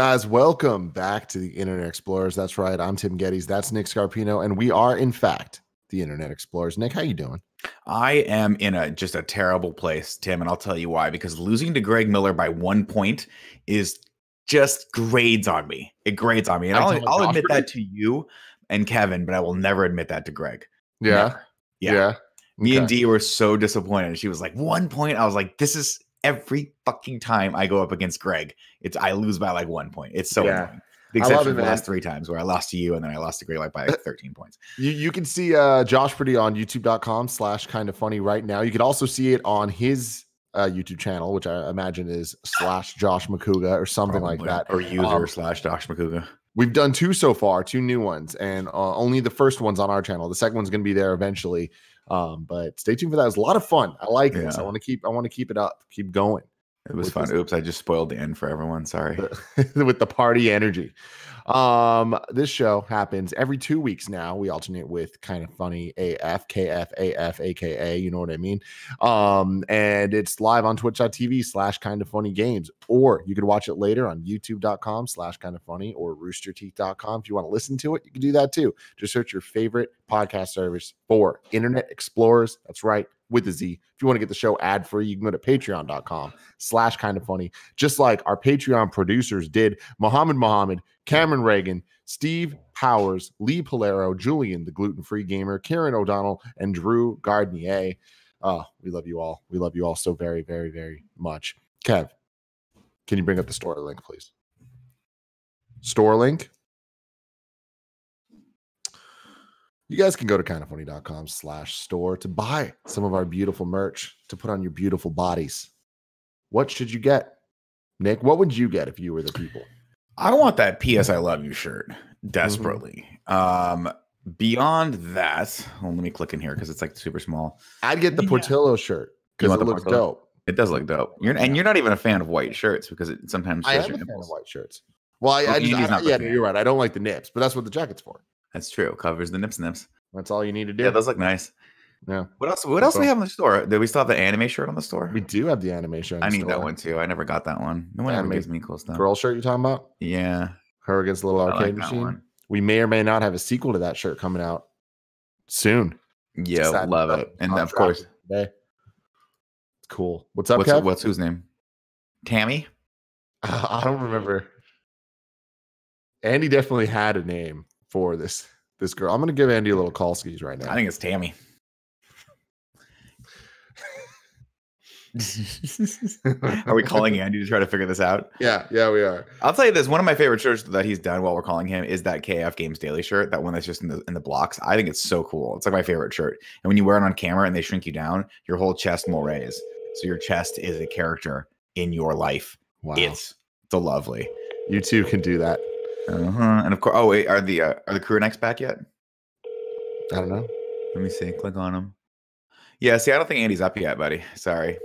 Guys, welcome back to the Internet Explorers. That's right. I'm Tim Gettys. That's Nick Scarpino, and we are, in fact, the Internet Explorers. Nick, how you doing? I am in just a terrible place, Tim, and I'll tell you why. Because losing to Greg Miller by 1 point is just grades on me. It grades on me, and I'll admit that to you and Kevin, but I will never admit that to Greg. Yeah. Yeah. Me and Dee were so disappointed. She was like, 1 point. I was like, this is every fucking time I go up against Greg, I lose by like 1 point. It's so annoying. The exception of the last 3 times where I lost to you and then I lost to Greg like by 13 points. You can see Josh Pretty on youtube.com/kindafunny right now. You can also see it on his YouTube channel, which I imagine is /Josh McCouga or something like that. Or user /Josh McCouga. We've done 2 so far, 2 new ones, and only the first one's on our channel. The second one's going to be there eventually. But stay tuned for that. It was a lot of fun. I like this. I want to keep it up, keep going. It was fun. Oops, I just spoiled the end for everyone. Sorry. With the party energy. This show happens every 2 weeks now. We alternate with Kind of Funny AF, KF, AF, AKA, you know what I mean? And it's live on twitch.tv/kindoffunnygames, or you could watch it later on youtube.com/kindoffunny or roosterteeth.com. If you want to listen to it, you can do that too. Just search your favorite podcast service for Internet Explorers. That's right, with a Z. If you want to get the show ad free, you can go to patreon.com/kindoffunny. Just like our Patreon producers did, Muhammad, Cameron Reagan, Steve Powers, Lee Polero, Julian, the gluten-free gamer, Karen O'Donnell, and Drew Gardnier. We love you all. We love you all so very, very, very much. Kev, can you bring up the store link, please? Store link. You guys can go to kindoffunny.com/store to buy some of our beautiful merch to put on your beautiful bodies. What should you get? Nick, what would you get if you were the people? I want that PS I Love You shirt desperately. Beyond that, let me click in here because it's like super small. I'd get the Portillo shirt because it looks dope. It does look dope. You're not even a fan of white shirts because it sometimes I am a fan of white shirts. Well, you're right. I don't like the nips, but that's what the jacket's for. That's true. Covers the nips. That's all you need to do. Yeah, those look nice. Yeah. What else do we have in the store? Do we still have the anime shirt on the store? We do have the anime shirt. I need that one too. I never got that one. No one ever gives me cool stuff. Girl shirt you're talking about? Yeah. Her against the little arcade machine. We may or may not have a sequel to that shirt coming out soon. Yeah, love it. And of course, it's cool. What's up, Kev? What's whose name? Tammy? I don't remember. Andy definitely had a name for this girl. I'm going to give Andy a little call skis right now. I think it's Tammy. Are we calling Andy to try to figure this out? Yeah, we are. I'll tell you this. One of my favorite shirts that he's done while we're calling him is that KF Games Daily shirt. That one that's just in the blocks. I think it's so cool. It's like my favorite shirt. And when you wear it on camera and they shrink you down, your whole chest morays. So your chest is a character in your life. Wow. It's lovely. You too can do that. And of course, oh wait, are the crew necks back yet? I don't know. Let me see. Click on them. Yeah, see, I don't think Andy's up yet, buddy. Sorry.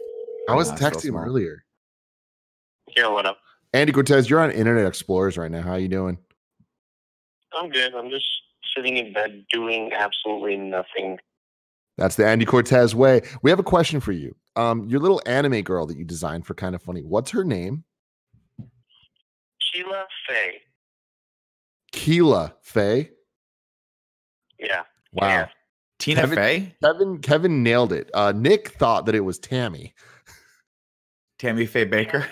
I was texting him earlier. Yeah, what up? Andy Cortez, you're on Internet Explorers right now. How you doing? I'm good. I'm just sitting in bed doing absolutely nothing. That's the Andy Cortez way. We have a question for you. Your little anime girl that you designed for Kind of Funny. What's her name? Sheila Faye. Keila Faye? Yeah. Wow. Yeah. Tina Fey? Kevin nailed it. Nick thought that it was Tammy. Tammy Faye Baker?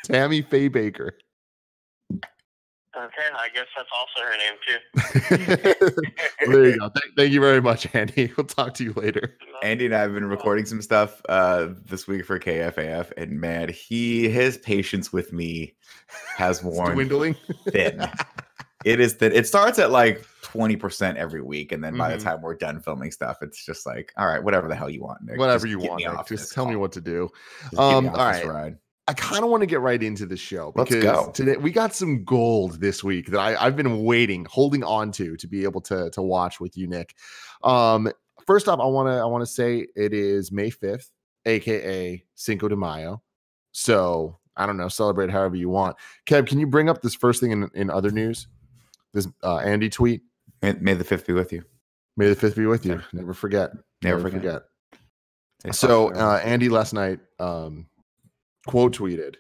Tammy Faye Baker. Okay, I guess that's also her name too. There you go. Thank you very much, Andy. We'll talk to you later. Andy and I have been recording some stuff this week for KFAF, and man, his patience with me has worn dwindling thin. It is that it starts at like 20% every week, and then by the time we're done filming stuff, it's just like, all right, whatever the hell you want, Nick. Whatever you want, Nick. Just tell me what to do. All right. Ride. I kind of want to get right into the show because Let's go. Today we got some gold this week that I've been holding on to be able to watch with you, Nick. First off, I want to say it is May 5th, aka Cinco de Mayo. So I don't know, celebrate however you want. Kev, can you bring up this first thing in other news? This Andy tweet. May the 5th be with you. May the 5th be with you. Never forget. Never forget. So Andy last night quote tweeted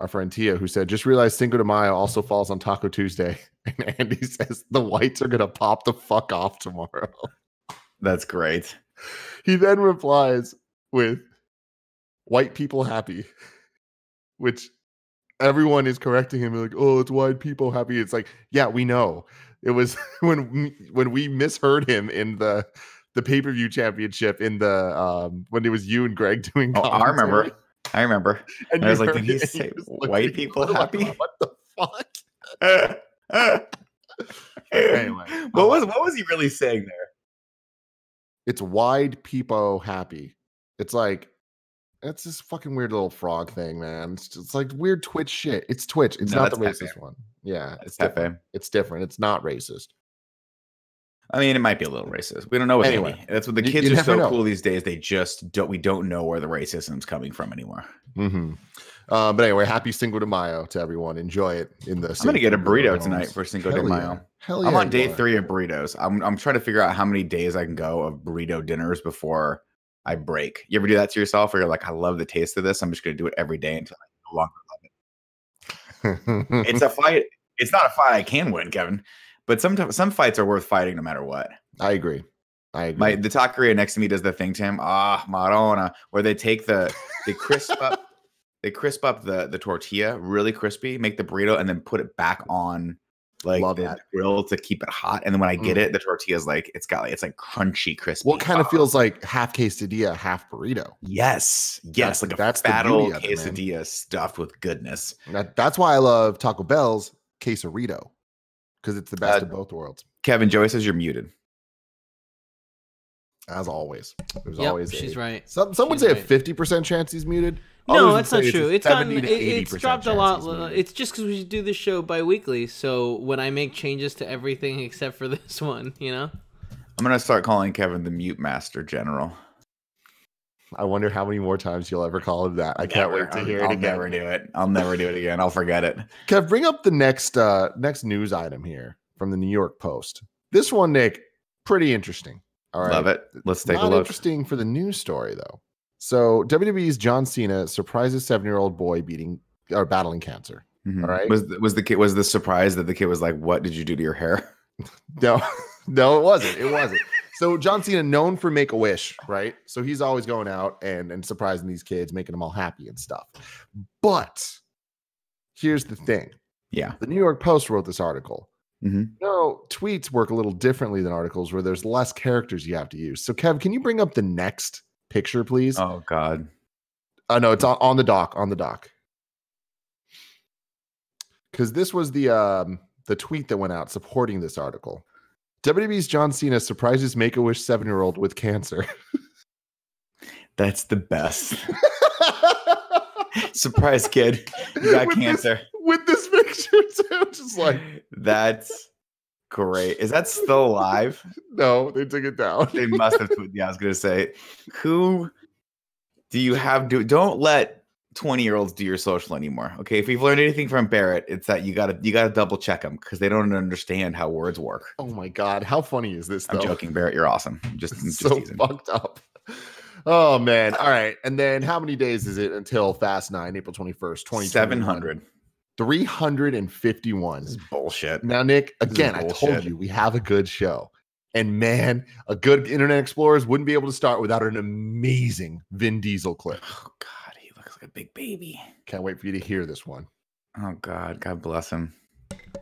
our friend Tia, who said, just realized Cinco de Mayo also falls on Taco Tuesday. And Andy says the whites are going to pop the fuck off tomorrow. That's great. He then replies with white people happy, which everyone is correcting him. Like, oh, it's white people happy. It's like, yeah, we know. It was when we misheard him in the pay-per-view championship in the when it was you and Greg doing commentary. I remember. And I was like, did he say white people happy? Like, what the fuck? Anyway, what was he really saying there? It's wide people happy. It's like, it's this fucking weird little frog thing, man. It's like weird Twitch shit. It's Twitch. It's not the racist one. Yeah, it's different. It's different. It's not racist. I mean, it might be a little racist. We don't know. Anyway, that's what the kids are so cool these days. They just don't. We don't know where the racism's coming from anymore. Mm-hmm. But anyway, happy Cinco de Mayo to everyone. Enjoy it in the. I'm gonna get a burrito tonight for Cinco de Mayo. Hell yeah, I'm on day 3 of burritos. I'm trying to figure out how many days I can go of burrito dinners before I break. You ever do that to yourself, where you're like, I love the taste of this. I'm just gonna do it every day until I no longer love it. It's a fight. It's not a fight I can win, Kevin. But sometimes some fights are worth fighting no matter what. I agree. The taqueria next to me does the thing, Tim. Marona, where they take they crisp up the tortilla really crispy, make the burrito, and then put it back on like the grill to keep it hot. And then when I get it, the tortilla is like it's like crunchy, crispy. What kind of feels like half quesadilla, half burrito? Yes, that's a fat old quesadilla stuffed with goodness. That's why I love Taco Bell's quesarito, because it's the best of both worlds. Kevin, Joey says you're muted. As always, there's always she's right. Some would say a 50% chance he's muted. No, that's not true. It's dropped a lot. It's just because we do this show bi-weekly. So when I make changes to everything except for this one, I'm gonna start calling Kevin the Mute Master General. I wonder how many more times you'll ever call him that. I can't wait to hear it again. I'll never do it. I'll never do it again. I'll forget it. Kev, bring up the next news item here from the New York Post. This one, Nick, pretty interesting. All right. Love it. Let's take a look. Not interesting for the news story, though. So WWE's John Cena surprises 7-year-old boy battling cancer. Mm-hmm. All right. Was the surprise that the kid was like, "What did you do to your hair?" No, it wasn't. It wasn't. So John Cena, known for Make-A-Wish, right? So he's always going out and surprising these kids, making them all happy and stuff. But here's the thing. Yeah. The New York Post wrote this article. Mm-hmm. Tweets work a little differently than articles where there's less characters you have to use. So, Kev, can you bring up the next picture, please? Oh, God. No, it's on the doc. Because this was the tweet that went out supporting this article. WWE's John Cena surprises Make-A-Wish 7-year-old with cancer. That's the best. Surprise, kid. You got cancer. With this picture, too. Just like, that's great. Is that still alive? No, they took it down. They must have. Yeah, I was going to say, who do you have? Don't let 20-year-olds do your social anymore. Okay, if you've learned anything from Barrett, it's that you gotta double check them because they don't understand how words work. Oh my God, how funny is this? Though? I'm joking, Barrett. You're awesome. Just so teasing. Fucked up. Oh man. All right. And then how many days is it until Fast 9, April 21st, 2021? 700. 351. This is bullshit. Now, Nick, again, I told you we have a good show. And man, a good Internet Explorers wouldn't be able to start without an amazing Vin Diesel clip. Oh God, he looks like a big baby. Can't wait for you to hear this one. Oh God, God bless him.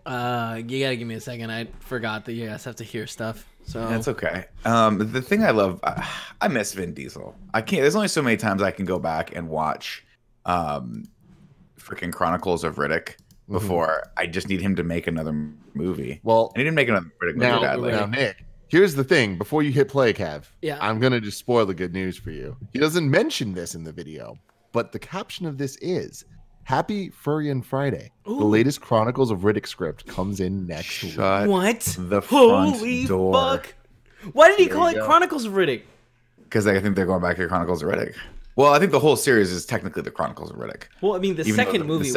You gotta give me a second. I forgot that you guys have to hear stuff. So that's okay. The thing I love, I miss Vin Diesel. I can't. There's only so many times I can go back and watch, freaking Chronicles of Riddick before I just need him to make another movie. Well, and he didn't make another Riddick movie badly. Now, Nick, here's the thing. Before you hit play, Kev, I'm gonna just spoil the good news for you. He doesn't mention this in the video, but the caption of this is Happy Furrian Friday. Ooh. The latest Chronicles of Riddick script comes in next week. What? The front Holy door. Fuck. Why did he call it Chronicles of Riddick? Because I think they're going back to Chronicles of Riddick. Well, I think the whole series is technically the Chronicles of Riddick. Well, I mean, the second movie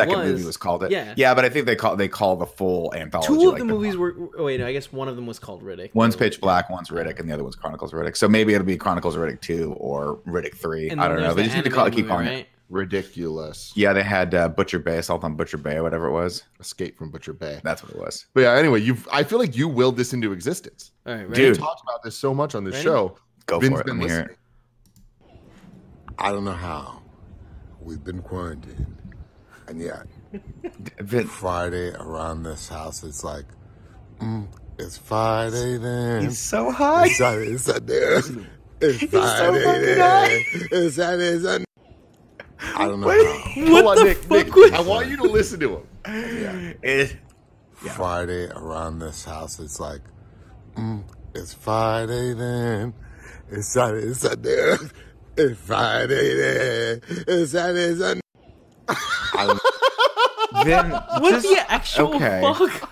was called it. Yeah, but I think they call the full anthology. Two of the movies were. Oh, wait, no, I guess one of them was called Riddick. One's Pitch Black, one's Riddick, and the other one's Chronicles of Riddick. So maybe it'll be Chronicles of Riddick 2 or Riddick 3. I don't know. They just need to keep calling it. Ridiculous. Yeah, they had Butcher Bay, Assault on Butcher Bay, or whatever it was. Escape from Butcher Bay. That's what it was. But yeah, anyway, I feel like you willed this into existence. All right, Dude, we talked about this so much on this show. Go Vin's for it. been Let me hear listening. it. I don't know how. We've been quarantined. And yet, Friday around this house, it's like, it's Friday then. He's so high. It's Saturday, it's Sunday. It's Friday then. It's Saturday, Sunday. I don't know how. What the fuck was I want you to listen to him. Friday around this house, it's like, it's Friday then. It's Saturday, it's Sunday. It's Friday then. It's Saturday, Sunday. Then what the actual fuck?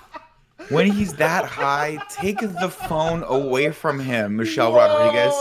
When he's that high, take the phone away from him, Michelle Rodriguez.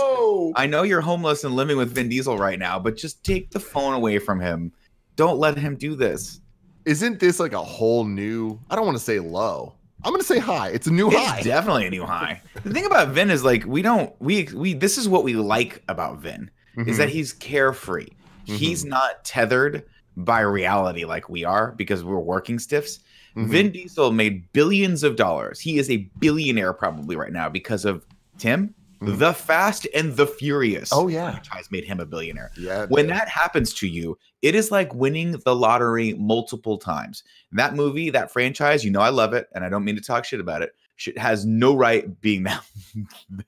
I know you're homeless and living with Vin Diesel right now, but just take the phone away from him. Don't let him do this. Isn't this like a whole new, I don't want to say low. I'm going to say high. It's a new high. It's definitely a new high. The thing about Vin is like, this is what we like about Vin, is that he's carefree. He's not tethered by reality like we are because we're working stiffs. Vin Diesel made billions of dollars. He is a billionaire probably right now because of Tim. The Fast and the Furious franchise made him a billionaire. Yeah, when that happens to you, it is like winning the lottery multiple times. That movie, that franchise, you know I love it, and I don't mean to talk shit about it. Shit has no right being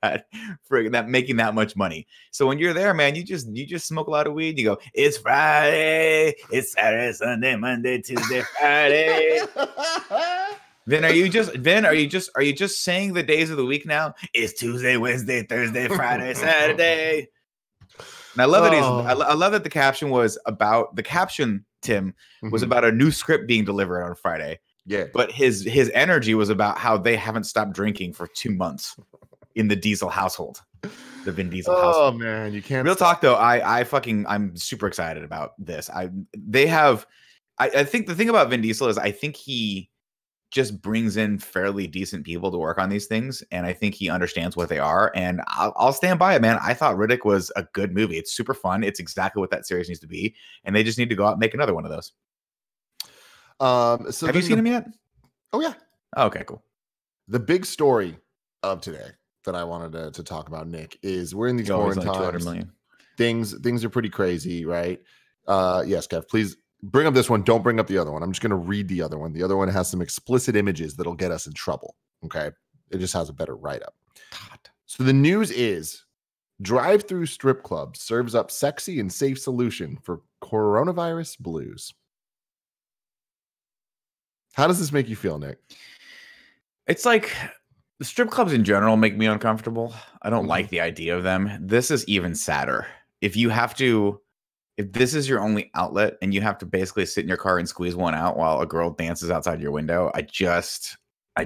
that making that much money. So when you're there, man, you just smoke a lot of weed. You go, it's Friday, it's Saturday, Sunday, Monday, Tuesday, Friday. Then are you just saying the days of the week now? It's Tuesday, Wednesday, Thursday, Friday, Saturday. And I love that I love that the caption was about Tim was about a new script being delivered on Friday. Yeah. But his energy was about how they haven't stopped drinking for 2 months in the Diesel household. The Vin Diesel household. Oh man, you can't. Real talk though, I'm super excited about this. I think the thing about Vin Diesel is I think he just brings in fairly decent people to work on these things, and I think he understands what they are, and I'll stand by it, man. I thought Riddick was a good movie. It's super fun. It's exactly what that series needs to be, and they just need to go out and make another one of those. So have you seen him yet? Oh yeah. Oh, okay, cool. The big story of today that I wanted to talk about, Nick, is we're in these quarantine times. 200 million. Things are pretty crazy, right? Yes, Kev, please bring up this one. Don't bring up the other one. I'm just going to read the other one. The other one has some explicit images that'll get us in trouble. Okay. It just has a better write-up. So the news is Drive-Thru strip club serves up sexy and safe solution for coronavirus blues. How does this make you feel, Nick? It's like the strip clubs in general make me uncomfortable. I don't like the idea of them. This is even sadder. If this is your only outlet and you have to basically sit in your car and squeeze one out while a girl dances outside your window, I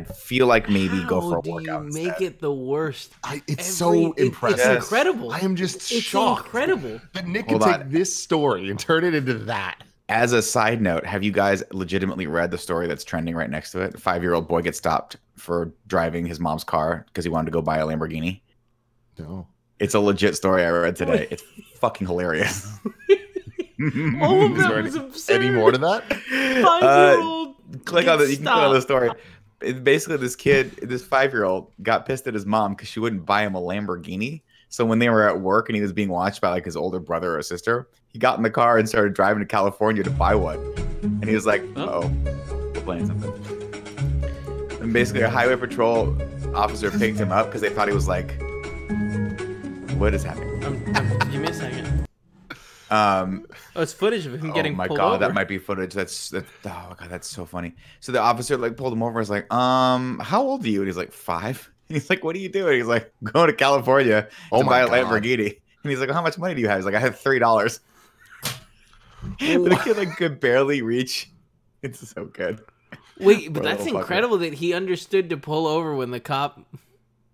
feel like maybe go for a workout. How do you make it the worst? It's so impressive. It's incredible. I am just shocked. Incredible. But Nick can take this story and turn it into that. As a side note, have you guys legitimately read the story that's trending right next to it? A 5-year-old boy gets stopped for driving his mom's car because he wanted to go buy a Lamborghini. No. It's a legit story I read today. It's fucking hilarious. All of that was absurd. Any more to that? 5-year-old. Click on the. You can click on the story. It's basically this 5-year-old, got pissed at his mom because she wouldn't buy him a Lamborghini. So when they were at work and he was being watched by like his older brother or sister, he got in the car and started driving to California to buy one. And he was like, playing something. And basically a highway patrol officer picked him up because they thought he was like, what is happening? Give me a second. It's footage of him getting pulled over. Oh my god, that might be footage. That's oh my god, that's so funny. So the officer like pulled him over and was like, how old are you? And he's like, 5. And he's like, what are you doing? He's like, I'm going to California to buy a Lamborghini. And he's like, well, how much money do you have? He's like, I have $3. But the kid like could barely reach. It's so good. Wait, but that's incredible that he understood to pull over when the cop.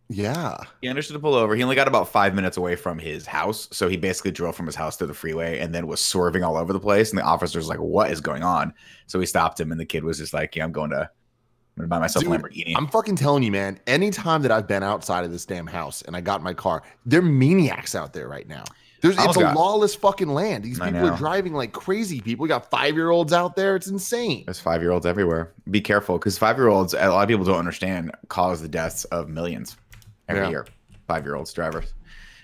Yeah. He understood to pull over. He only got about 5 minutes away from his house. So he basically drove from his house to the freeway and then was swerving all over the place. And the officer's like, what is going on? So he stopped him and the kid was just like, yeah, I'm going to buy myself a Lamborghini. I'm fucking telling you, man, anytime that I've been outside of this damn house and I got in my car, they're maniacs out there right now. It's a lawless fucking land. These people are driving like crazy people. We got 5-year-olds out there. It's insane. There's 5-year-olds everywhere. Be careful, because 5-year-olds, a lot of people don't understand, cause the deaths of millions every year. 5-year-olds drivers.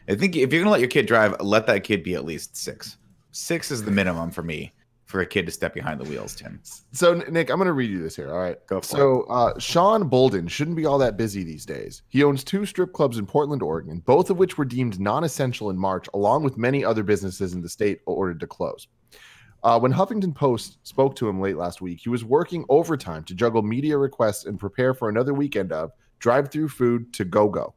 I think if you're gonna let your kid drive, let that kid be at least 6. 6 is the minimum for me for a kid to step behind the wheels, Tim. So, Nick, I'm going to read you this here. All right. Go for it. Sean Bolden shouldn't be all that busy these days. He owns 2 strip clubs in Portland, Oregon, both of which were deemed non-essential in March, along with many other businesses in the state ordered to close. When Huffington Post spoke to him late last week, he was working overtime to juggle media requests and prepare for another weekend of drive-through food to go-go.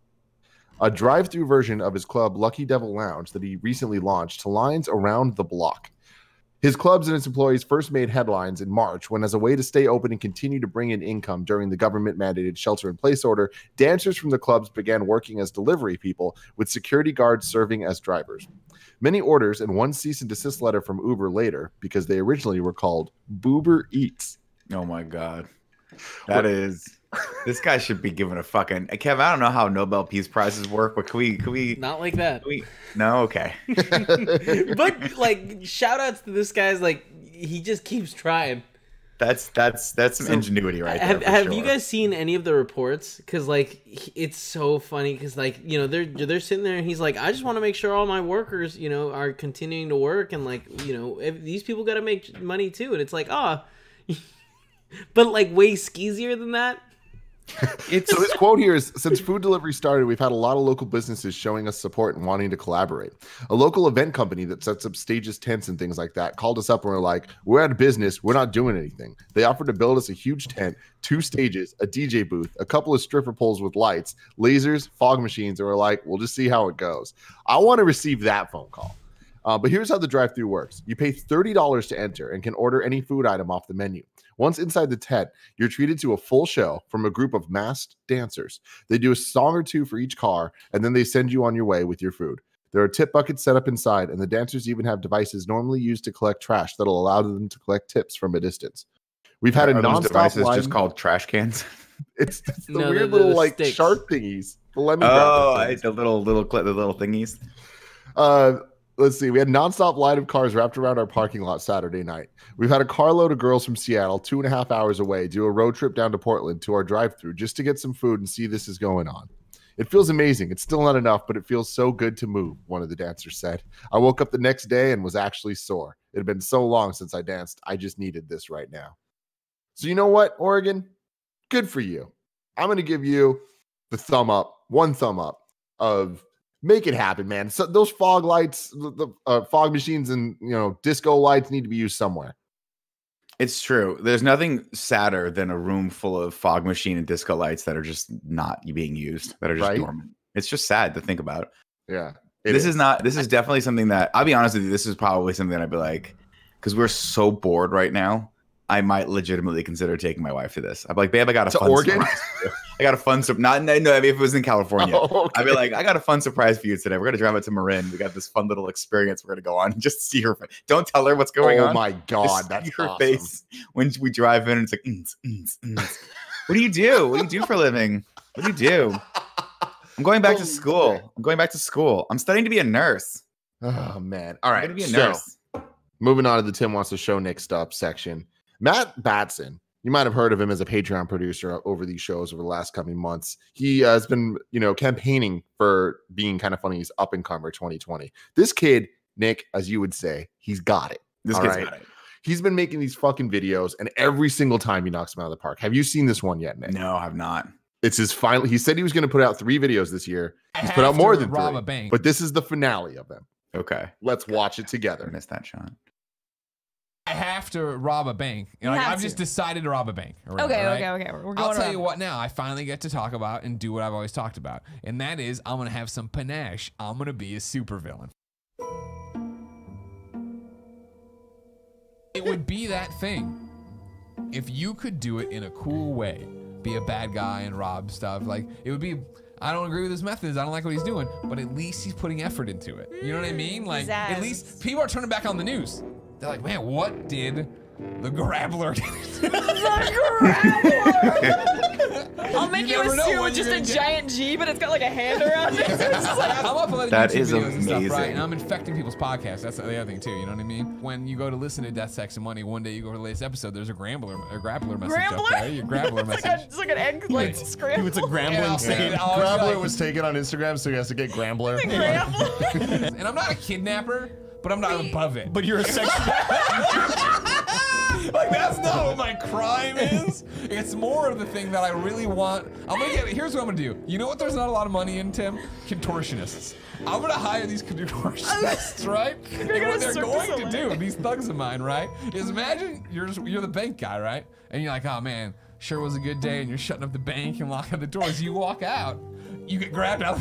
A drive-through version of his club, Lucky Devil Lounge, that he recently launched to lines around the block. His clubs and its employees first made headlines in March when, as a way to stay open and continue to bring in income during the government-mandated shelter-in-place order, dancers from the clubs began working as delivery people, with security guards serving as drivers. Many orders and one cease-and-desist letter from Uber later, because they originally were called Boober Eats. Oh, my God. That is... This guy should be given a fucking... Kev, I don't know how Nobel Peace Prizes work, but can we... Not like that. No? Okay. But, like, shout-outs to this guy's, like, he just keeps trying. That's some ingenuity right there. Have you guys seen any of the reports? Because, like, it's so funny because, like, you know, they're sitting there and he's like, I just want to make sure all my workers, you know, are continuing to work, and, like, you know, if these people got to make money too. And it's like, but, like, way skeezier than that. So his quote here is, since food delivery started, we've had a lot of local businesses showing us support and wanting to collaborate. A local event company that sets up stages, tents, and things like that called us up and were like, we're out of business. We're not doing anything. They offered to build us a huge tent, 2 stages, a DJ booth, a couple of stripper poles with lights, lasers, fog machines, and we're like, we'll just see how it goes. I want to receive that phone call. But here's how the drive-thru works. You pay $30 to enter and can order any food item off the menu. Once inside the tent, you're treated to a full show from a group of masked dancers. They do a song or 2 for each car, and then they send you on your way with your food. There are tip buckets set up inside, and the dancers even have devices normally used to collect trash that'll allow them to collect tips from a distance. We've had a nonstop devices line. Just called trash cans. It's the weird little like sticks. Shark thingies. The lemon the little thingies. Let's see. We had a nonstop line of cars wrapped around our parking lot Saturday night. We've had a carload of girls from Seattle, 2.5 hours away, do a road trip down to Portland to our drive-thru just to get some food and see this is going on. It feels amazing. It's still not enough, but it feels so good to move, one of the dancers said. I woke up the next day and was actually sore. It had been so long since I danced. I just needed this right now. So you know what, Oregon? Good for you. I'm going to give you the one thumb up of... Make it happen, man. So those fog lights, the fog machines, and disco lights need to be used somewhere. It's true. There's nothing sadder than a room full of fog machine and disco lights that are just not being used, that are just dormant. It's just sad to think about. Yeah. This is definitely something that, I'll be honest with you, this is probably something that I'd be like, because we're so bored right now, I might legitimately consider taking my wife to this. I'm like, babe, I got a fun Oregon? surprise for you. I got a fun surprise. No, I mean, if it was in California, I'd be like, I got a fun surprise for you today. We're going to drive out to Marin. We got this fun little experience we're going to go on. Just see her. Don't tell her what's going on. Oh, my God. Just that's her awesome. face when we drive in and it's like, What do you do? What do you do for a living? What do you do? I'm going back to school. I'm studying to be a nurse. Oh, man. All right. I'm going to be a nurse. Moving on to the Tim Wants to Show Nick Stuff section. Matt Batson, you might have heard of him as a Patreon producer over these shows over the last coming months. He has been, campaigning for being kind of funny's up and comer 2020. This kid, Nick, as you would say, he's got it. This kid's got it. He's been making these fucking videos, and every single time he knocks them out of the park. Have you seen this one yet, Nick? No, I have not. It's his final. He said he was going to put out 3 videos this year. He's put out more than 3, but this is the finale of them. Okay, let's watch it together. I missed that shot. I have to rob a bank. I've just decided to rob a bank. Okay. We're going I'll tell you what now. I finally get to talk about and do what I've always talked about. And that is, I'm going to have some panache. I'm going to be a supervillain. It would be that thing. If you could do it in a cool way, be a bad guy and rob stuff, like, it would be... I don't agree with his methods. I don't like what he's doing. But at least he's putting effort into it. You know what I mean? Like, at least people are turning back on the news. They're like, man, what did The Grabbler. I'll make you assume it's just a giant G, but it's got like a hand around it. So it's just like, I'm up on That YouTube is videos and stuff, right? amazing. And I'm infecting people's podcasts. That's the other thing too. You know what I mean? When you go to listen to Death, Sex, and Money, one day you go to the latest episode. There's a grappler message up there. Your grappler message. it's like an egg like scramble. It's a grambling thing. Grabbler was taken on Instagram, so he has to get Grambler. And I'm not a kidnapper, but I'm not above it. But you're a sex. Like, that's not what my crime is. It's more of the thing that I really want. I'm gonna get. Here's what I'm gonna do. You know what? There's not a lot of money in, Tim. Contortionists. I'm gonna hire these contortionists, right? And what they're going to do, these thugs of mine, right? Is imagine you're the bank guy, right? And you're like, oh man, sure was a good day, and you're shutting up the bank and locking the doors. You walk out, you get grabbed out.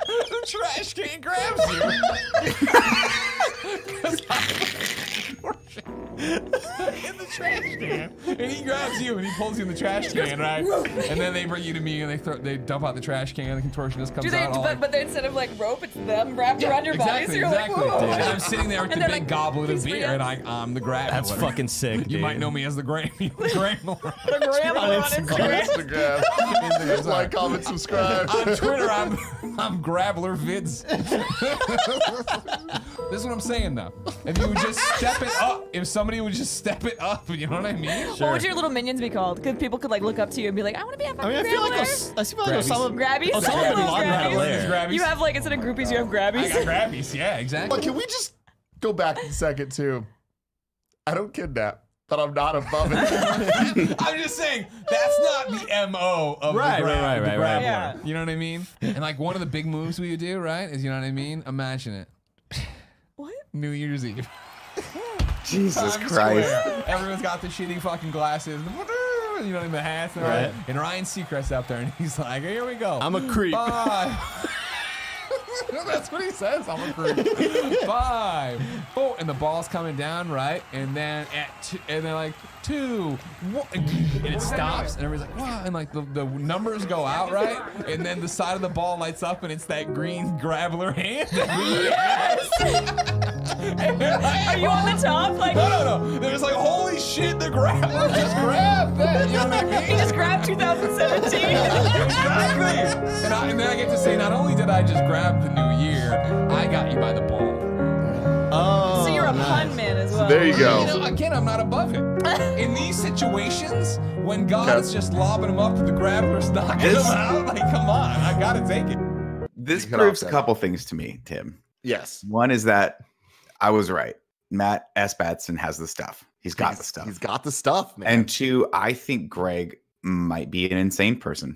The trash can grabs you. In the trash can, and he grabs you and he pulls you in the trash can, right? And then they bring you to me and they dump out the trash can. And the contortionist comes out. But they, instead of like rope, it's them wrapped around your body. So you're exactly. like, whoa. And I'm sitting there with the big goblet of beer, and I'm the grab. That's fucking sick. You might know me as the Grambler. The grandma on Instagram. Instagram. Like, comment, subscribe. On Twitter, I'm Grabbler Vids. This is what I'm saying though. If you would just step it up, if somebody would just step it up, you know what I mean? What would your little minions be called? Because people could like look up to you and be like, I want to be a fucking I feel like Osama Grabbies. Osama Bin Laden had a lair. Grabbies. You have like, instead of groupies, you have grabbies. I got grabbies, yeah, exactly. But can we just go back a second too? I don't kidnap, but I'm not above it. I'm just saying that's not the MO of the Grabbler. Yeah. You know what I mean? And like one of the big moves we would do, right? Is, you know what I mean? Imagine it. What? New Year's Eve. Jesus Times Christ. Square. Everyone's got the shitty fucking glasses. You know, in the hats. Right. And Ryan Seacrest out there, and he's like, here we go. I'm a creep. Bye. That's what he says. I'm a creep. 5. Oh, and the ball's coming down, right? And then and then like 2, 1, and it stops, and everybody's like, wow, and like the numbers go out, right? And then the side of the ball lights up, and it's that green Grabbler hand. Yes! Are you on the top? Like, No. There's like, holy shit, the Grabbler just grabbed that. You know what I mean? he just grabbed 2017. Exactly. And then I get to say, not only did I just grab the new year, I got you by the ball. Oh, So you're a pun man as well. There you go. You know, again, I'm not above it. In these situations, when God's just lobbing them up, the Grabbler's knocking them out, like, come on, I gotta take it. This Cut proves off a that. couple things to me, Tim. Yes. One is that I was right. Matt S. Batson has the stuff. He's got the stuff. He's got the stuff, man. And 2, I think Greg might be an insane person.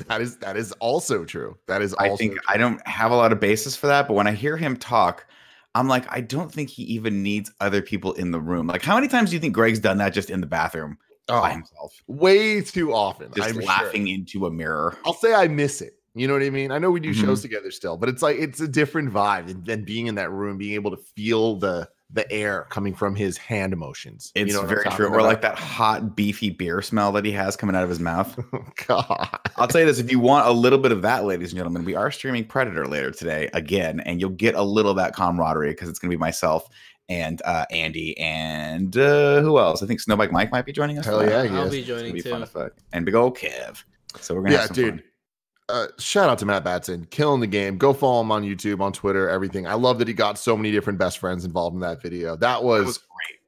that is also true. That is I also think true. I don't have a lot of basis for that, but when I hear him talk, I'm like, I don't think he even needs other people in the room. Like, how many times do you think Greg's done that just in the bathroom by himself? Way too often. Just I'm laughing sure. into a mirror. I'll say I miss it. You know what I mean? I know we do shows together still, but it's like it's a different vibe than being in that room, being able to feel the air coming from his hand emotions. It's you know what very I'm true. talking Or about? like that hot, beefy beer smell that he has coming out of his mouth. God. I'll tell you this, if you want a little bit of that, ladies and gentlemen, we are streaming Predator later today again, and you'll get a little of that camaraderie because it's going to be myself and Andy and who else? I think Snowbike Mike might be joining us. Hell for that. yeah, he I'll is. be It's gonna joining be too. fun as fuck. And big old Kev. So we're going to have some fun. Shout out to Matt Batson, killing the game. Go follow him on YouTube, on Twitter, everything. I love that he got so many different best friends involved in that video. That was great.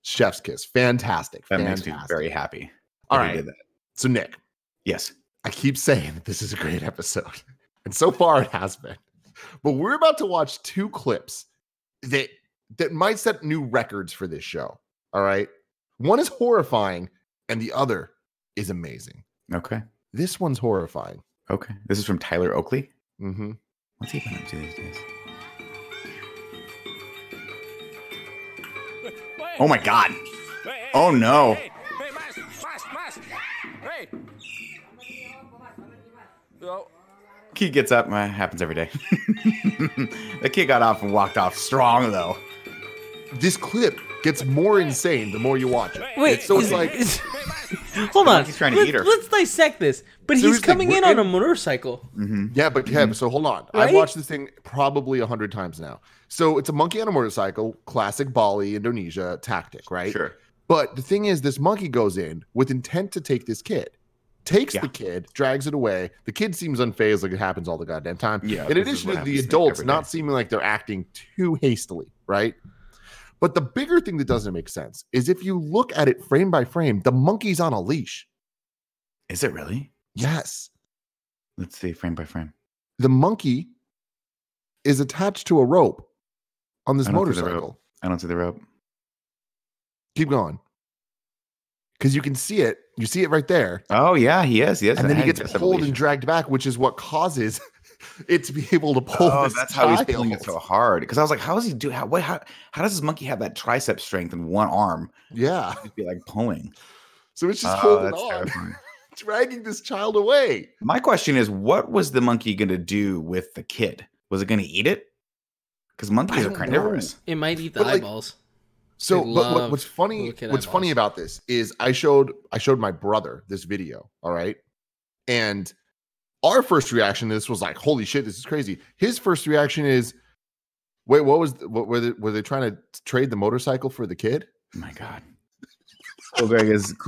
Chef's kiss. Fantastic. That Fantastic. makes me very happy. All that he right. did that. So Nick, Yes. I keep saying that this is a great episode, and so far it has been. But we're about to watch 2 clips that might set new records for this show. All right. One is horrifying, and the other is amazing. Okay. This one's horrifying. Okay. This is from Tyler Oakley. Mm-hmm. What's he been up to these days? Oh my God. Oh no. Kid gets up. Happens every day. The kid got off and walked off strong though. This clip gets more insane the more you watch it. Wait, So it's like Hold on. He's trying to eat her. Let's dissect this. But So he's coming in on a motorcycle. Yeah, but Kev, so hold on. Right? I've watched this thing probably 100 times now. So it's a monkey on a motorcycle, classic Bali, Indonesia tactic, right? Sure. But the thing is, this monkey goes in with intent to take this kid. Takes the kid, drags it away. The kid seems unfazed, like it happens all the goddamn time. Yeah, in addition to the adults not seeming like they're acting too hastily, right? But the bigger thing that doesn't make sense is if you look at it frame by frame, the monkey's on a leash. Is it really? Yes. Let's see, frame by frame. The monkey is attached to a rope on this I don't see the motorcycle. rope. I don't see the rope. Keep going. Because you can see it. You see it right there. Oh, yeah, he is. Yes. And then he gets pulled and dragged back, which is what causes it to be able to pull. Oh, this that's how he's child. pulling it so hard. Because I was like, how does he do? How does this monkey have that tricep strength in one arm? Yeah. He'd be like pulling. So it's just holding that's on, terrifying. dragging this child away. My question is, what was the monkey going to do with the kid? Was it going to eat it? Because monkeys are carnivorous. It might eat the But, like, eyeballs. So, They but love what's funny? little kid What's funny eyeballs. about this is I showed my brother this video. All right, and our first reaction to this was like, "Holy shit, this is crazy." His first reaction is, "Wait, what were they trying to trade the motorcycle for the kid?" Oh my God. Cool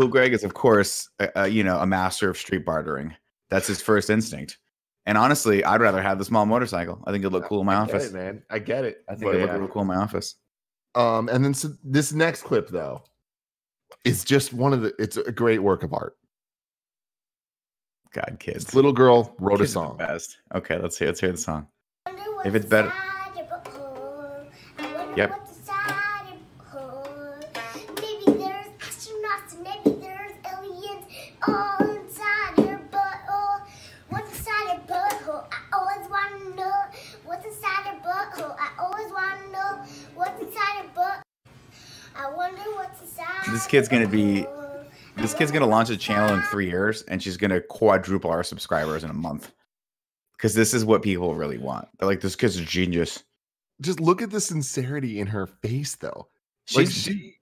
Greg is of course a master of street bartering. That's his first instinct. And honestly, I'd rather have the small motorcycle. I think it'd look cool in my office. Get it, man. I get it. I think it'd look real cool in my office. And then this next clip though is just it's a great work of art. God, kids. This little girl wrote Kids a are the song. best. Okay, let's hear the song. If it's better. Yep. Maybe there's astronauts and maybe there's aliens all inside your butthole. What's inside your butthole? I always want to know. What's inside your butthole? I always want to know. What's inside your butt? I wonder what's inside. This kid's gonna launch a channel in 3 years, and she's gonna quadruple our subscribers in a month. Because this is what people really want. They're like, this kid's a genius. Just look at the sincerity in her face, though. Like She's, she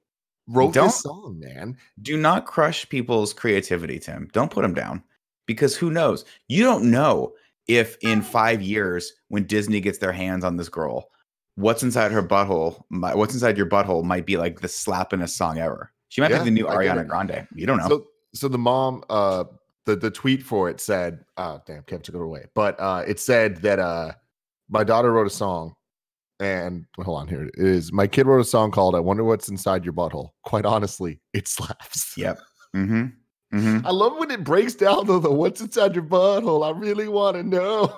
wrote this song, man. Do not crush people's creativity, Tim. Don't put them down. Because who knows? You don't know if in 5 years, when Disney gets their hands on this girl, what's inside her butthole, what's inside your butthole might be like the slappiest song ever. She might be the new Ariana Grande. You don't know. So the mom, the tweet for it said, oh, damn, Kev took it away. But it said that my daughter wrote a song. And hold on, here it is. My kid wrote a song called "I Wonder What's Inside Your Butthole." Quite honestly, it slaps. Yep. Mm-hmm. Mm-hmm. I love when it breaks down though. The "What's inside your butthole?" I really want to know.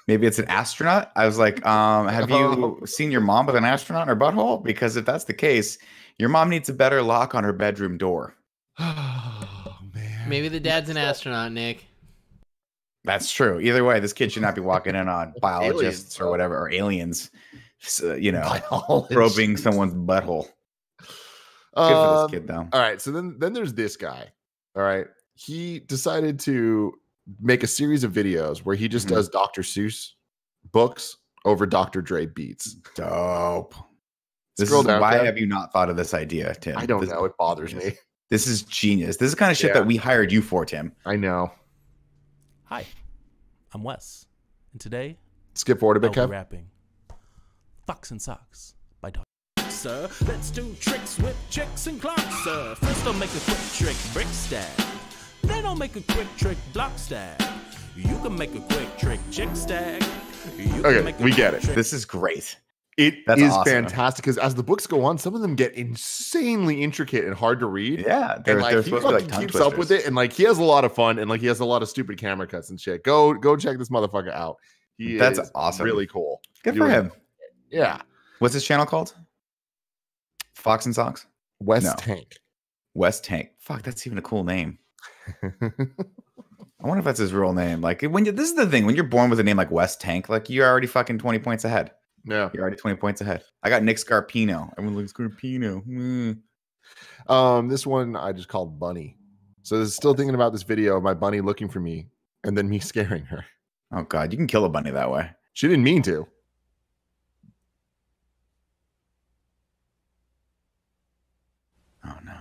Maybe it's an astronaut. I was like, have you seen your mom with an astronaut in her butthole? Because if that's the case, your mom needs a better lock on her bedroom door. Oh man. Maybe the dad's an astronaut, Nick. That's true. Either way, this kid should not be walking in on biologists or whatever, or aliens. Probing someone's butthole. Good for this kid, though. All right, so then there's this guy. All right, he decided to make a series of videos where he just does Dr. Seuss books over Dr. Dre beats. Dope. Why have you not thought of this idea, Tim? I don't know. It bothers me. This is genius. This is the kind of shit that we hired you for, Tim. I know. Hi, I'm Wes, and today skip forward a bit, Kev. Rapping Fox and Socks by Dr. Sir, let's do tricks with chicks and clocks, sir. First I'll make a quick trick, brick stack. Then I'll make a quick trick, block stack. You can make a quick trick, chick stack. Okay, we get it. This is great. That's awesome. Fantastic because as the books go on, some of them get insanely intricate and hard to read. Yeah, and like he fucking keeps up with it, and like he has a lot of fun, and like he has a lot of stupid camera cuts and shit. Go check this motherfucker out. That's awesome. Really cool. Good for him. Yeah. What's his channel called? Fox and Socks? West Tank. West Tank. Fuck, that's even a cool name. I wonder if that's his real name. Like this is the thing. When you're born with a name like West Tank, like you're already fucking 20 points ahead. Yeah. You're already 20 points ahead. I got Nick Scarpino. Everyone looks Scarpino. This one I just called Bunny. So this is still thinking about this video of my bunny looking for me and then me scaring her. Oh God, you can kill a bunny that way. She didn't mean to. Oh no.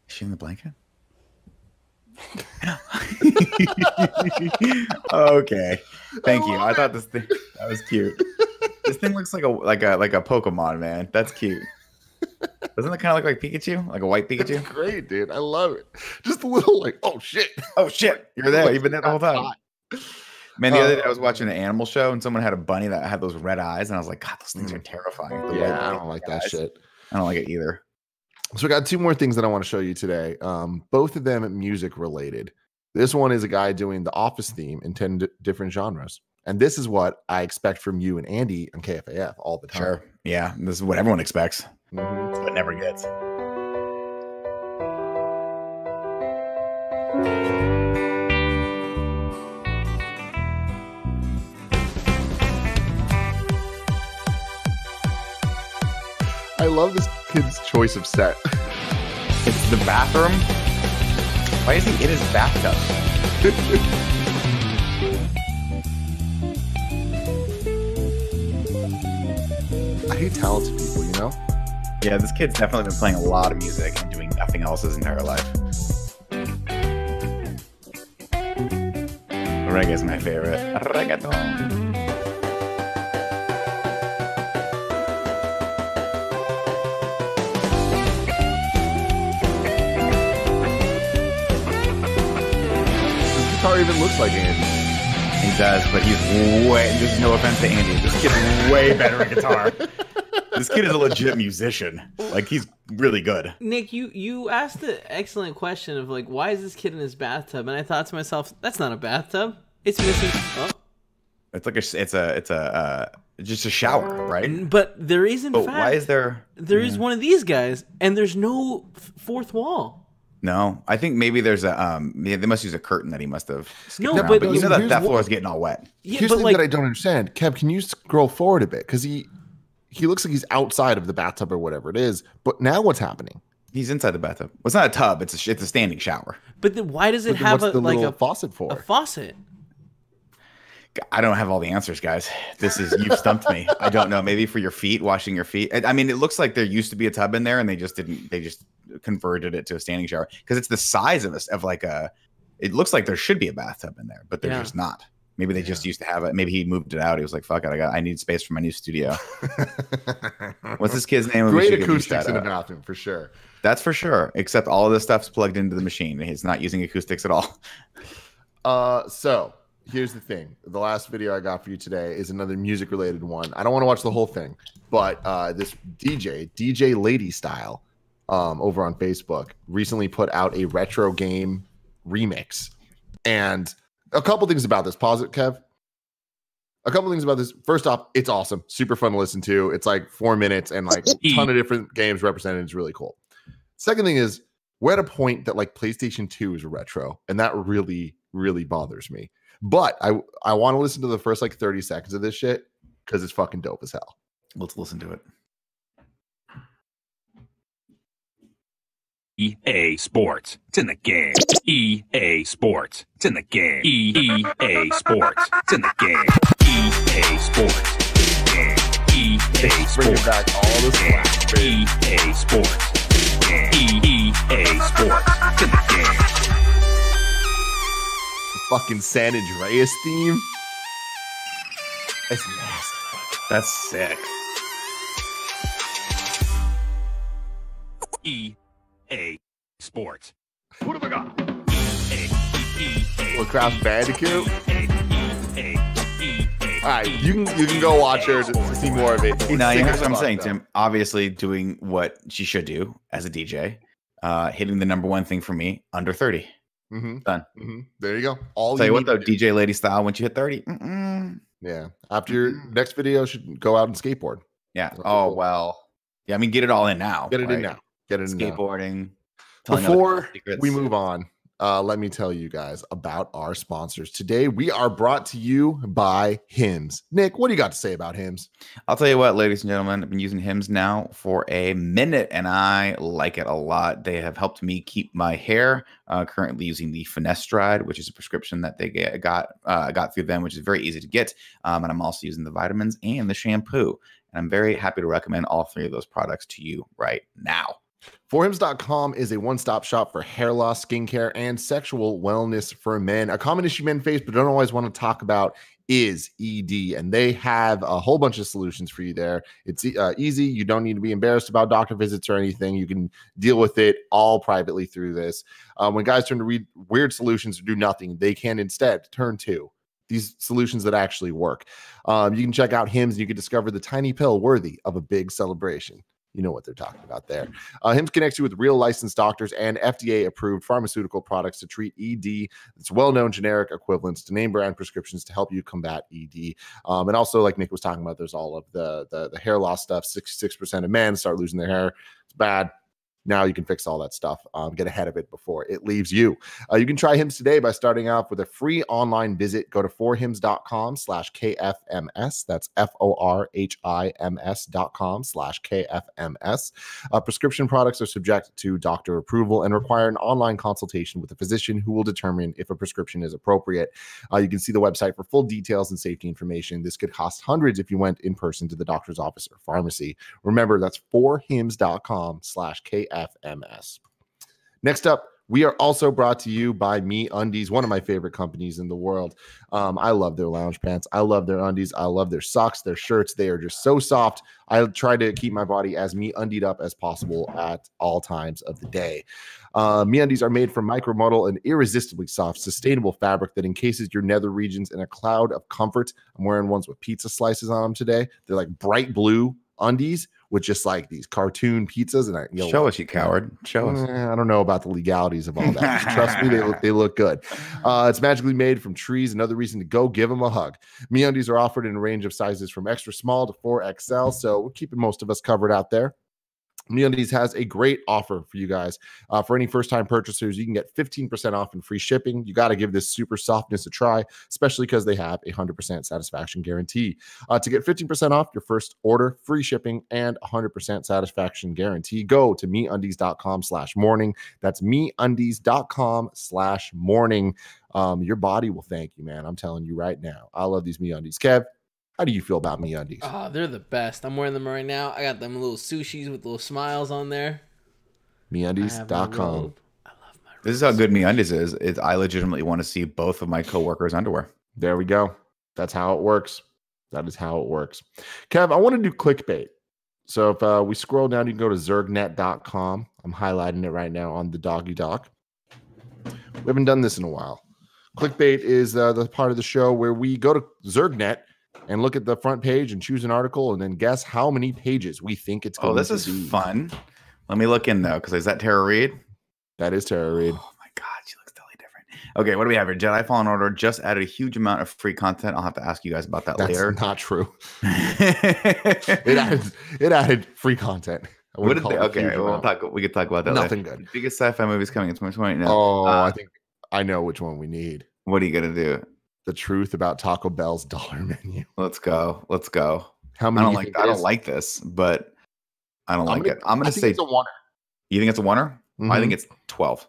Is she in the blanket? Okay, thank you. I thought this thing that was cute. This thing looks like a Pokemon, man. That's cute. Doesn't it kind of look like Pikachu, like a white Pikachu? That's great, dude. I love it. Just a little like, oh shit, you're there. You've been there the whole time. Man, the other day I was watching an animal show and someone had a bunny that had those red eyes, and I was like, God, those things are terrifying. I don't like that shit. I don't like it either. So I got two more things that I want to show you today. Both of them music related. This one is a guy doing the Office theme in 10 different genres. And this is what I expect from you and Andy on KFAF all the time. Sure. Yeah, this is what everyone expects. Mm-hmm. But never gets. I love this kid's choice of set. It's the bathroom. Why is he in his bathtub? I hate talented people, you know? Yeah, this kid's definitely been playing a lot of music and doing nothing else his entire life. Reggae is my favorite. Reggaeton. Guitar even looks like Andy. He does, but he's way. There's no offense to Andy. This kid's way better at guitar. This kid is a legit musician. Like, he's really good. Nick, you asked the excellent question of like, why is this kid in his bathtub? And I thought to myself, that's not a bathtub. It's missing. Oh. It's like just a shower, right? But there is in fact. Why is there? There is one of these guys, and there's no fourth wall. No, I think maybe there's a they must use a curtain that he must have. No, around. but you know that floor is getting all wet. Yeah, here's but the thing like, that I don't understand. Kev, can you scroll forward a bit? Because he looks like he's outside of the bathtub or whatever it is. But now what's happening? He's inside the bathtub. Well, it's not a tub. It's a standing shower. But then why does it have a faucet for? A faucet. I don't have all the answers, guys. You've stumped me. I don't know. Maybe for your feet, washing your feet. I mean, it looks like there used to be a tub in there, and they just converted it to a standing shower because it's the size of like a. It looks like there should be a bathtub in there, but there's just not. Maybe they just used to have it. Maybe he moved it out. He was like, "Fuck it, I need space for my new studio." What's this kid's name? Great acoustics in the bathroom for sure. That's for sure. Except all of this stuff's plugged into the machine. He's not using acoustics at all. So here's the thing. The last video I got for you today is another music related one. I don't want to watch the whole thing, but this DJ Lady Style over on Facebook recently put out a retro game remix. And a couple things about this. Pause it, Kev. A couple things about this. First off, it's awesome. Super fun to listen to. It's like 4 minutes and like a ton of different games represented. It's really cool. Second thing is we're at a point that like PlayStation 2 is retro, and that really, really bothers me. But I want to listen to the first like 30 seconds of this shit because it's fucking dope as hell. Let's listen to it. EA Sports. It's in the game. EA Sports. It's in the game. EA Sports. It's in the game. EA Sports. It's in the game. EA Sports. Back all this crap. EA Sports. EA Sports. It's in the game. Fucking San Andreas theme. That's nasty. That's sick. EA Sports. Who do we got? Little Crash Bandicoot. All right, you can go watch her to see more of it. Now, here's what I'm saying, Tim. Obviously, doing what she should do as a DJ, hitting the number one thing for me, under 30. Mm-hmm. Done. Mm-hmm. There you go. Tell you what, though, DJ Lady Style, once you hit 30, yeah. After your next video, should go out and skateboard. Yeah. Oh well. Yeah. I mean, get it all in now. Get it in now. Get it in skateboarding. Before we move on, let me tell you guys about our sponsors. Today, we are brought to you by Hims. Nick, what do you got to say about Hims? I'll tell you what, ladies and gentlemen, I've been using Hims now for a minute, and I like it a lot. They have helped me keep my hair. Currently using the Finasteride, which is a prescription that they got through them, which is very easy to get. And I'm also using the vitamins and the shampoo. And I'm very happy to recommend all three of those products to you right now. forhims.com is a one-stop shop for hair loss, skincare, and sexual wellness for men. A common issue men face but don't always want to talk about is ED, and they have a whole bunch of solutions for you there. It's easy. You don't need to be embarrassed about doctor visits or anything. You can deal with it all privately through this. When guys turn to read weird solutions or do nothing, they can instead turn to these solutions that actually work. You can check out Hims and you can discover the tiny pill worthy of a big celebration. You know what they're talking about there. Hims connects you with real licensed doctors and FDA-approved pharmaceutical products to treat ED. It's well-known generic equivalents to name-brand prescriptions to help you combat ED. And also, like Nick was talking about, there's all of the hair loss stuff. 66% of men start losing their hair. It's bad. Now you can fix all that stuff. Get ahead of it before it leaves you. You can try Hims today by starting off with a free online visit. Go to forhims.com/KFMS. That's FORHIMS.com/KFMS. Prescription products are subject to doctor approval and require an online consultation with a physician who will determine if a prescription is appropriate. You can see the website for full details and safety information. This could cost hundreds if you went in person to the doctor's office or pharmacy. Remember, that's forhims.com/KFMS. Next up, we are also brought to you by MeUndies, one of my favorite companies in the world. I love their lounge pants. I love their undies. I love their socks, their shirts. They are just so soft. I try to keep my body as MeUndied up as possible at all times of the day. MeUndies are made from micromodal and irresistibly soft, sustainable fabric that encases your nether regions in a cloud of comfort. I'm wearing ones with pizza slices on them today. They're like bright blue undies with just like these cartoon pizzas. And show us, you coward. Show us. I don't know about the legalities of all that. Trust me, they look good. It's magically made from trees. Another reason to go give them a hug. MeUndies are offered in a range of sizes from extra small to 4XL. So we're keeping most of us covered out there. MeUndies has a great offer for you guys. For any first-time purchasers, you can get 15% off and free shipping. You got to give this super softness a try, especially because they have a 100% satisfaction guarantee. To get 15% off your first order, free shipping, and 100% satisfaction guarantee, go to MeUndies.com/morning. That's MeUndies.com/morning. Your body will thank you, man. I'm telling you right now. I love these MeUndies. Kev, how do you feel about MeUndies? Oh, they're the best. I'm wearing them right now. I got them little sushis with little smiles on there. MeUndies.com. This is how good MeUndies is. I legitimately want to see both of my coworkers' underwear. There we go. That's how it works. That is how it works. Kev, I want to do clickbait. So if we scroll down, you can go to zergnet.com. I'm highlighting it right now on the doggy doc. We haven't done this in a while. Clickbait is the part of the show where we go to Zergnet and look at the front page and choose an article and then guess how many pages we think it's going to be. Oh, this is fun. Let me look in, though, because is that Tara Reid? That is Tara Reid. Oh, my God. She looks totally different. Okay, what do we have here? Jedi Fallen Order just added a huge amount of free content. I'll have to ask you guys about that later. That's not true. It added free content. What did they, okay, we could talk about that Nothing later. good. Biggest sci-fi movies coming in 2020. No. Oh, I think I know which one we need. What are you going to do? The truth about Taco Bell's dollar menu. Let's go. Let's go. How many? I don't like this, but I don't like it. I'm going to say it's a oneer. You think it's a oneer? Mm-hmm. I think it's 12.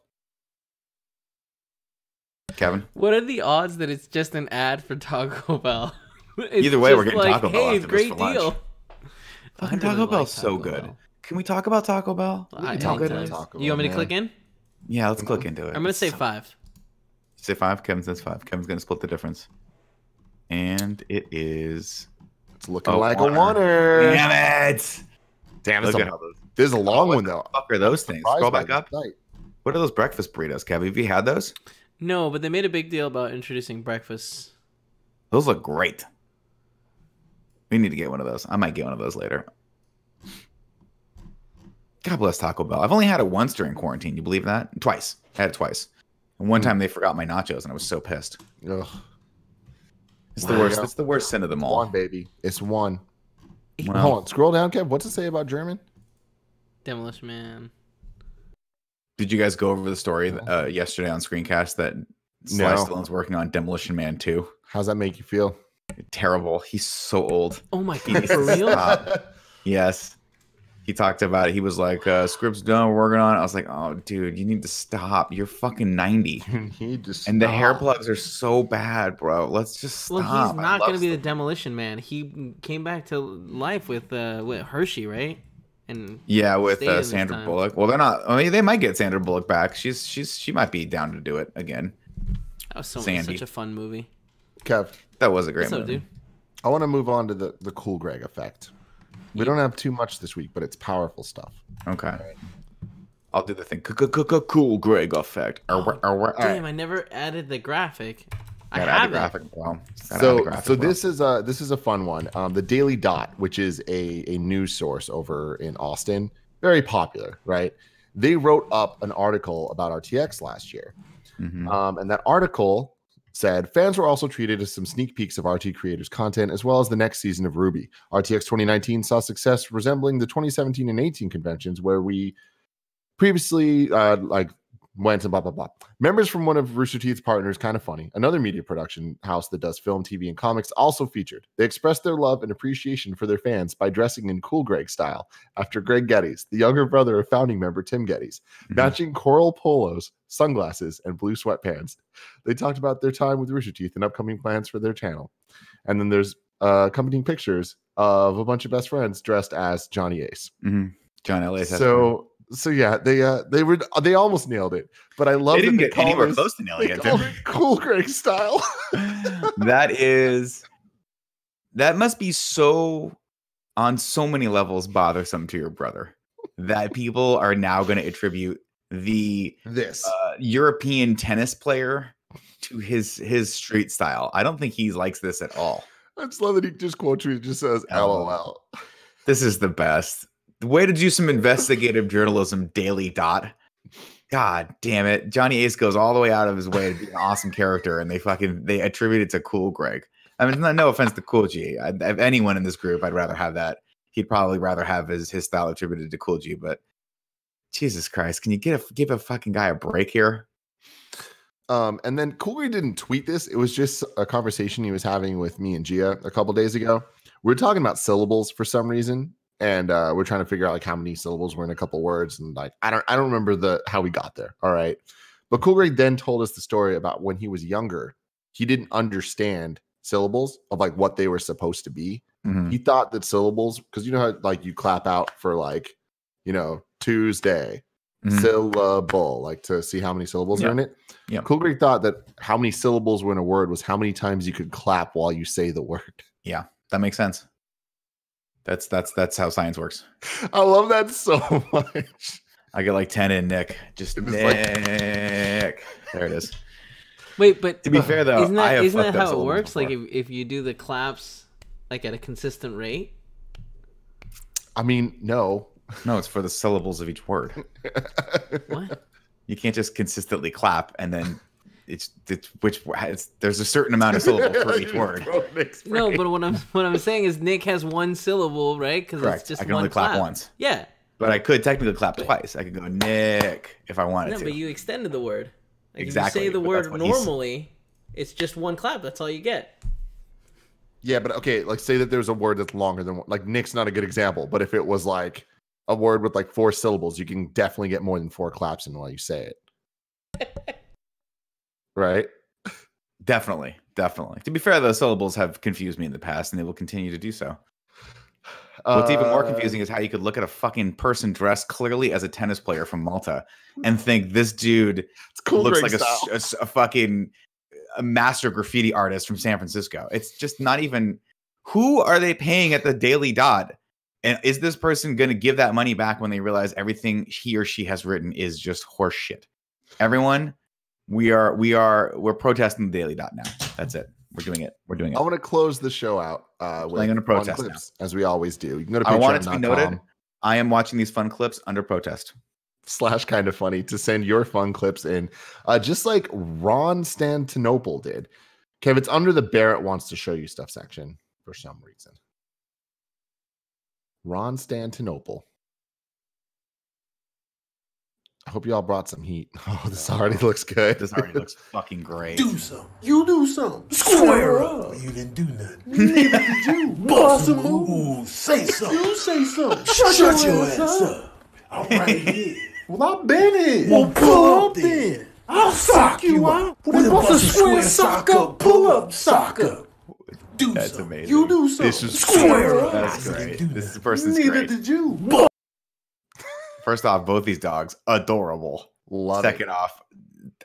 Kevin? What are the odds that it's just an ad for Taco Bell? Either way, we're getting Taco Bell. Hey, great deal. Fucking Taco Bell's so good. Can we talk about Taco Bell? You want me to click in? Yeah, let's click into it. I'm going to say 5. Say 5. Kevin says 5. Kevin's going to split the difference. And it is... It's looking like a oneer. Damn it! Damn, this is a long one, though. What the fuck are those things? Scroll back up. What are those breakfast burritos, Kevin? Have you had those? No, but they made a big deal about introducing breakfast. Those look great. We need to get one of those. I might get one of those later. God bless Taco Bell. I've only had it once during quarantine. You believe that? Twice. I had it twice. And one time they forgot my nachos, and I was so pissed. Ugh. It's the worst. It's the worst sin of them all. One, baby. It's one. Wow. Hold on. Scroll down, Kev. What's it say about German? Demolition Man. Did you guys go over the story yesterday on Screencast that Sly Stallone's working on Demolition Man 2? How's that make you feel? Terrible. He's so old. Oh my God, for real? Yes. He talked about it. He was like, script's done, we're working on it. I was like, oh, dude, you need to stop. You're fucking 90. And the hair plugs are so bad, bro. Let's just stop. Well, he's not going to be the Demolition Man. He came back to life with Hershey, right? and with stayed in this Sandra time. Bullock. Well, they're not. I mean, they might get Sandra Bullock back. She might be down to do it again. That was Sandy. such a fun movie. Kev, that was a great What's up, movie. dude? I want to move on to the Cool Greg effect. We don't have too much this week, but it's powerful stuff. Okay. I'll do the thing. Cool Greg effect. Damn, I never added the graphic. I have it. Well, so this is a fun one. The Daily Dot, which is a news source over in Austin, very popular, right? They wrote up an article about RTX last year, and that article said fans were also treated as some sneak peeks of RT creators' content, as well as the next season of RWBY. RTX 2019 saw success resembling the 2017 and 18 conventions, where we previously went and blah blah blah. Members from one of Rooster Teeth's partners, Kind of Funny, another media production house that does film, TV, and comics, also featured. They expressed their love and appreciation for their fans by dressing in Cool Greg style after Greg Gettys, the younger brother of founding member Tim Gettys, matching coral polos, sunglasses, and blue sweatpants. They talked about their time with Rooster Teeth and upcoming plans for their channel. And then there's accompanying pictures of a bunch of best friends dressed as Johnny Ace. John L. Ace. So yeah, they almost nailed it, but I love they didn't that get anywhere close to nailing it. Cool Greg style. That must be so on so many levels bothersome to your brother that people are now going to attribute this European tennis player to his street style. I don't think he likes this at all. I just love that he just quotes you. He just says LOL. This is the best. The way to do some investigative journalism, Daily Dot. God damn it. Johnny Ace goes all the way out of his way to be an awesome character, and they attribute it to Cool Greg. I mean, no offense to Cool G. If anyone in this group, I'd rather have that. He'd probably rather have his style attributed to Cool G, but Jesus Christ, can you give a fucking guy a break here? And then Cool Greg didn't tweet this. It was just a conversation he was having with me and Gia a couple days ago. We were talking about syllables for some reason. And we're trying to figure out like how many syllables were in a couple words, and like I don't remember how we got there. All right, but Cool Greg then told us the story about when he was younger, he didn't understand syllables of like what they were supposed to be. He thought that syllables, because you know how like you clap out for like Tuesday syllable, like to see how many syllables are in it. Yeah, Cool Greg thought that how many syllables were in a word was how many times you could clap while you say the word. Yeah, that makes sense. That's how science works. I love that so much. I get like 10 in Nick. Just Nick. There it is. Wait, but to be fair though, isn't that how it works? Before. Like if you do the claps like at a consistent rate? I mean, no, it's for the syllables of each word. What? You can't just consistently clap and then there's a certain amount of syllables for each word. No, but what I'm saying is Nick has one syllable, right? Because it's just I can only clap once. Yeah, but I could technically clap twice. I could go Nick if I wanted to. No, but you extended the word. Like exactly. If you say the word normally, it's just one clap. That's all you get. Yeah, but okay, like say that there's a word that's longer than one. Like Nick's not a good example, but if it was like a word with like 4 syllables, you can definitely get more than 4 claps in while you say it. Right? Definitely. To be fair, those syllables have confused me in the past, and they will continue to do so. What's even more confusing is how you could look at a fucking person dressed clearly as a tennis player from Malta and think this dude looks like a fucking master graffiti artist from San Francisco. It's just not even... Who are they paying at the Daily Dot? And is this person going to give that money back when they realize everything he or she has written is just horse shit? Everyone... We're protesting the Daily Dot now. That's it. We're doing it. I want to close the show out with a protest clips, as we always do. You can go to I want it to be noted. I am watching these fun clips under protest. / kind of funny to send your fun clips in, just like Ron Stantinople did. Kev, it's under the Barrett wants to show you stuff section for some reason. Ron Stantinople. I hope y'all brought some heat. Oh, this already looks good. This already looks fucking great. Do some. You do some. Square up. You didn't do nothing. Neither did you. Boss a move. Say something. You say something. Shut your ass up. All right, yeah. Well, I've been in. Well, pull up then. I'll sock you out. Well, bust a square sock up. Pull up, sock up. That's amazing. You do something. This is square up. That's great. This person's Neither great. did you. First off, both these dogs adorable. Second off,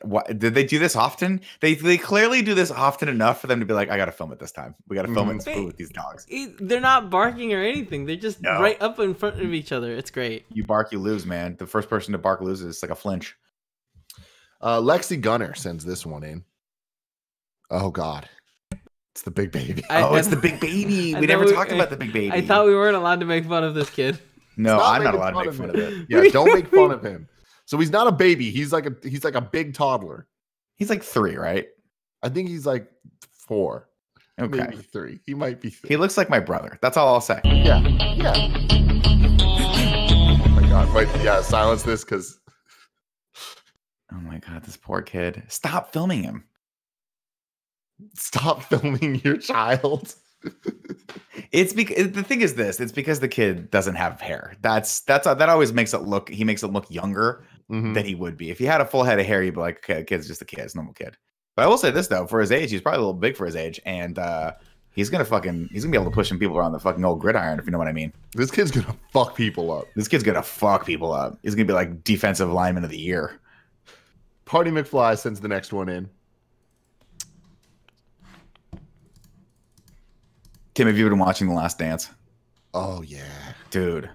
what did they do this often? They clearly do this often enough for them to be like, I gotta film it this time. We gotta film it with these dogs. They're not barking or anything. They're just right up in front of each other. It's great. You bark, you lose, man. The first person to bark loses. It's like a flinch. Lexi Gunner sends this one in. Oh God, it's the big baby. It's the big baby. We never talked about the big baby. I thought we weren't allowed to make fun of this kid. No, I'm not allowed to make fun of it. Yeah, don't make fun of him. So he's not a baby. He's like a big toddler. He's like 3, right? I think he's like 4. Okay, maybe 3. He might be 3. He looks like my brother. That's all I'll say. Yeah. Oh my God. Wait, yeah. Silence this because. Oh my God, this poor kid. Stop filming him. Stop filming your child. It's because the thing is this. It's because the kid doesn't have hair. That always makes it look. He makes it look younger than he would be if he had a full head of hair. You'd be like, okay, the kid's just a kid, it's a normal kid. But I will say this though, for his age, he's probably a little big for his age, and he's gonna be able to push some people around the fucking old gridiron, if you know what I mean. This kid's gonna fuck people up. This kid's gonna fuck people up. He's gonna be like defensive lineman of the year. Party McFly sends the next one in. Tim, have you been watching The Last Dance? Oh yeah, dude.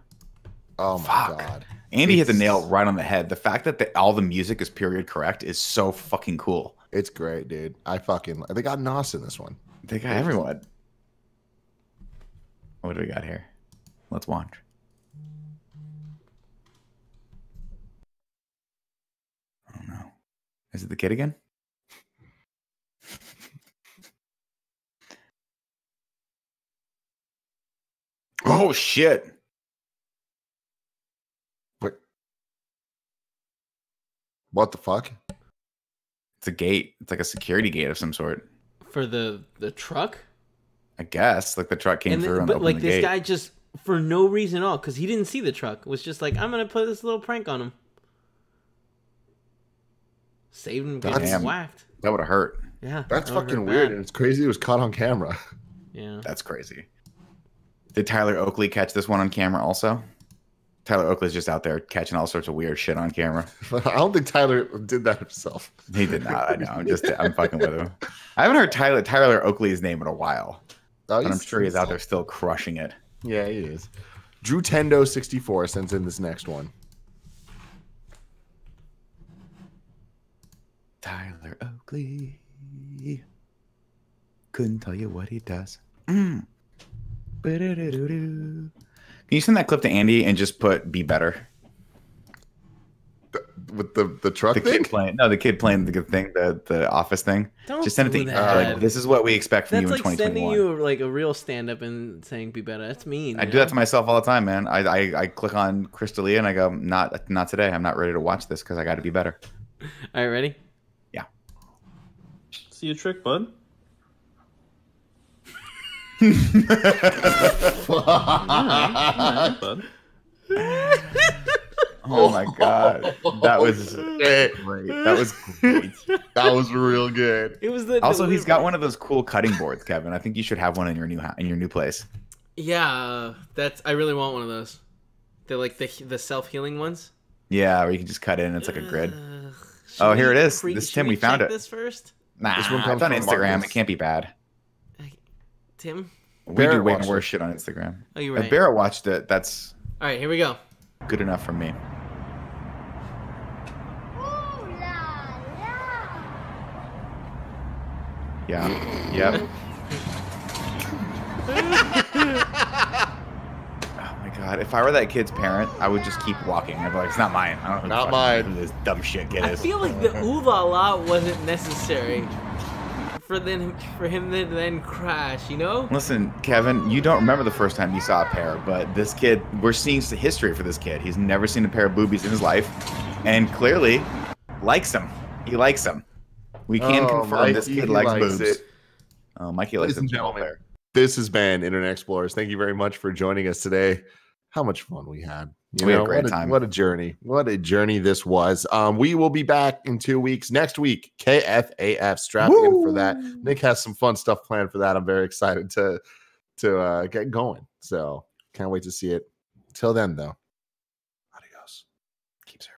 Oh my God. Andy hit the nail right on the head. The fact that all the music is period correct is so fucking cool. It's great, dude. They got Nos in this one. They got everyone. What do we got here? Let's watch. Oh no. Is it the kid again? Oh shit. What the fuck? It's a gate. It's like a security gate of some sort. For the truck? I guess. Like the truck came through and but opened like the this gate. guy just for no reason at all, because he didn't see the truck, was just like, I'm gonna put this little prank on him. Saved him getting whacked. That would have hurt. Yeah. That's fucking weird, and it's crazy it was caught on camera. Yeah. That's crazy. Did Tyler Oakley catch this one on camera also? Tyler Oakley's just out there catching all sorts of weird shit on camera. I don't think Tyler did that himself. He did not. I know. I'm fucking with him. I haven't heard Tyler Oakley's name in a while. But I'm sure he's out there still crushing it. Yeah, he is. Drew Tendo 64 sends in this next one. Tyler Oakley. Couldn't tell you what he does. Can you send that clip to Andy and just put "Be Better"? With the truck the thing? Kid playing, no, the kid playing the good thing, the office thing. Don't just send it to like, this is what we expect from you in 2021. That's like sending you like a real stand-up and saying "Be better." That's mean. I do that to myself all the time, man. I click on Crystalia and I go, not today. I'm not ready to watch this because I got to be better. All right, ready? Yeah. See a trick, bud. Oh my god, that was great. That was great. That was real good. It was the also he's got one of those cool cutting boards, Kevin. I think you should have one in your new place. Yeah, I really want one of those. They're like the self-healing ones. Yeah, where you can just cut in. It's like a grid. Oh, here it is. This Tim, we found it. This first. Nah, it's on Instagram. It can't be bad. Tim. We do way worse shit on Instagram. Oh, you're right. Barrett watched it. That's all right. Here we go. Good enough for me. Yeah. Yep. Oh my god! If I were that kid's parent, I would just keep walking. I'd be like, "It's not mine. I don't know. Not mine. This dumb shit kid is." I feel like the ooh la la wasn't necessary for him to then crash. You know? Listen, Kevin, you don't remember the first time you saw a pair, but this kid, we're seeing the history for this kid. He's never seen a pair of boobies in his life, and clearly likes them. He likes them. We can confirm Mikey, this kid likes boobs. It. Oh, Mikey likes them. Gentlemen, this has been Internet Explorers. Thank you very much for joining us today. How much fun we had. We had a great time. What a journey. What a journey this was. We will be back in 2 weeks. Next week, KFAF. Strap in for that. Nick has some fun stuff planned for that. I'm very excited to get going. So can't wait to see it. Till then, though,